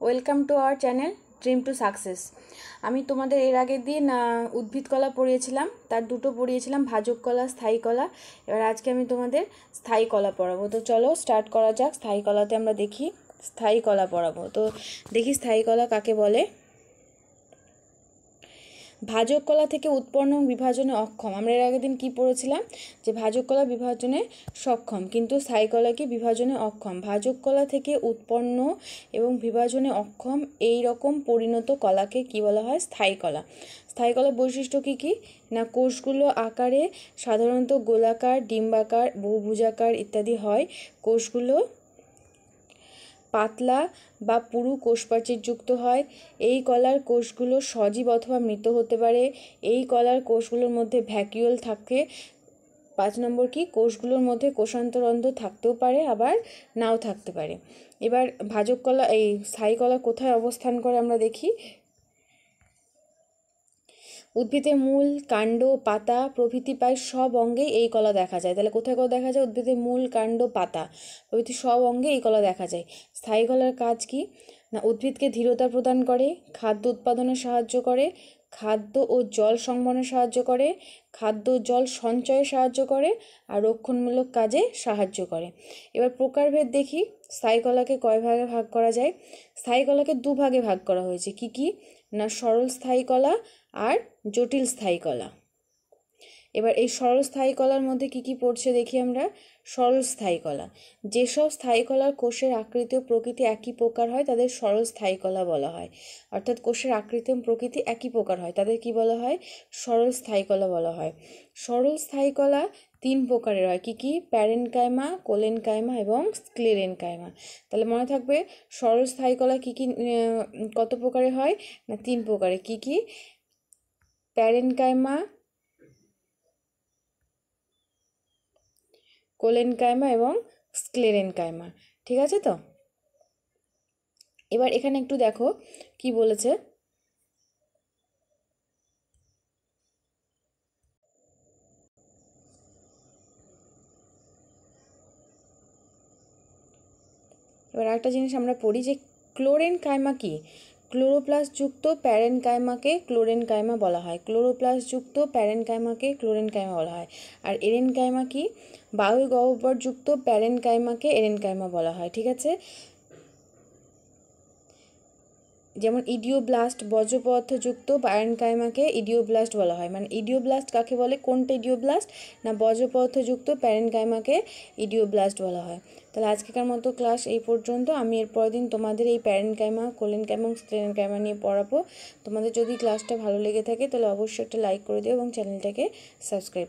Welcome to our channel dream to success. আমি তোমাদের এর আগের দিন উদ্ভিদ কলা পড়িয়েছিলাম, তার দুটো পড়িয়েছিলাম, ভাজক কলা, স্থায়ী কলা। এবার আজকে আমি তোমাদের স্থায়ী কলা পড়াবো। তো চলো স্টার্ট করা যাক। স্থায়ী কলাতে আমরা দেখি, স্থায়ী কলা পড়াবো। তো দেখি স্থায়ী কলা কাকে বলে। ভাজক কলা থেকে উৎপন্ন বিভাজনে অক্ষম। আমরা এর আগের দিন কী পড়েছিলাম যে ভাজক কলা বিভাজনে সক্ষম, কিন্তু স্থায়ী কলা কি বিভাজনে অক্ষম। ভাজক কলা থেকে উৎপন্ন এবং বিভাজনে অক্ষম এই রকম পরিণত কলাকে কি বলা হয়? স্থায়ী কলা। স্থায়ী কলার বৈশিষ্ট্য কী কী? না, কোষগুলো আকারে সাধারণত গোলাকার, ডিম্বাকার, বহুভুজাকার ইত্যাদি হয়। কোষগুলো পাতলা বা পুরু কোষপ্রাচীরযুক্ত হয়। এই কলার কোষগুলো সজীব অথবা মৃত হতে পারে। এই কলার কোষগুলোর মধ্যে ভ্যাকিউল থাকে। 5 নম্বর কি, কোষগুলোর মধ্যে কোষান্তরন্ধ্র থাকতেও পারে, আবার নাও থাকতে পারে। এবার ভাজক কলা, এই স্থায়ী কলা কোথায় অবস্থান করে আমরা দেখি। উদ্ভিদের মূল, কাণ্ড, পাতা প্রভৃতি প্রায় সব অঙ্গেই এই কলা দেখা যায়। তাহলে কোথায় কোথায় দেখা যায়? উদ্ভিদের মূল, কাণ্ড, পাতা প্রভৃতি সব অঙ্গে এই কলা দেখা যায়। স্থায়ী কলার কাজ কি? না, উদ্ভিদকে দৃঢ়তা প্রদান করে, খাদ্য উৎপাদনে সাহায্য করে, খাদ্য ও জল সংবহনে সাহায্য করে, খাদ্য জল সঞ্চয়ে সাহায্য করে, আর রক্ষণমূলক কাজে সাহায্য করে। এবার প্রকারভেদ দেখি। স্থায়ী কলাকে কয় ভাগে ভাগ করা যায়? স্থায়ী কলাকে 2 ভাগে ভাগ করা হয়েছে। কি কি? না, সরল স্থায়ী কলা আর জটিল স্থায়ী কলা। এবার এই সরল স্থায়ী কলার মধ্যে কি কি পড়ছে দেখি আমরা। সরল স্থায়ী কলা, যেসব স্থায়ী কলার কোষের আকৃতি ও প্রকৃতি একই প্রকার হয় তাদের সরল স্থায়ী কলা বলা হয়। অর্থাৎ কোষের আকৃতি ও প্রকৃতি একই প্রকার হয় তাদের কি বলা হয়? সরল স্থায়ী কলা বলা হয়। সরল স্থায়ী কলা 3 প্রকারের হয়। কি কি? প্যারেনকাইমা, কোলেনকাইমা এবং স্ক্লেরেনকাইমা। তাহলে মনে থাকবে সরল স্থায়ী কলা কি কি কত প্রকারের হয়? না, 3 প্রকারের। কি কি? প্যারেনকাইমা, কোলেনকাইমা এবং স্ক্লেরেনকাইমা। ঠিক আছে তো? এবার এখানে একটু দেখো কি বলেছে। এবার একটা জিনিস আমরা পড়ি যে ক্লোরেনকাইমা কি? ক্লোরোপ্লাস্টযুক্ত প্যারেনকাইমাকে ক্লোরেনকাইমা বলা হয়। ক্লোরোপ্লাস্টযুক্ত প্যারেনকাইমাকে ক্লোরেনকাইমা বলা হয়। আর এরেনকাইমা কি? বায়ু গহ্বরযুক্ত প্যারেনকাইমাকে এরেনকাইমা বলা হয়। ঠিক আছে? যেমন ইডিওব্লাস্ট বজ্রপদার্থযুক্ত প্যারেনকাইমাকে ইডিওব্লাস্ট বলা হয়। মানে ইডিওব্লাস্ট কাকে বলে? কোনটা ইডিওব্লাস্ট? না, বজ্রপদার্থযুক্ত প্যারেনকাইমাকে ইডিওব্লাস্ট বলা হয়। তাহলে আজকেকার মতো ক্লাস এই পর্যন্ত। আমি এর পরের দিন তোমাদের এই প্যারেনকাইমা, কোলেনকাইমা এবং স্ক্লেরেনকাইমা নিয়ে পড়াবো। তোমাদের যদি ক্লাসটা ভালো লেগে থাকে তাহলে অবশ্যই একটা লাইক করে দিও এবং চ্যানেলটাকে সাবস্ক্রাইব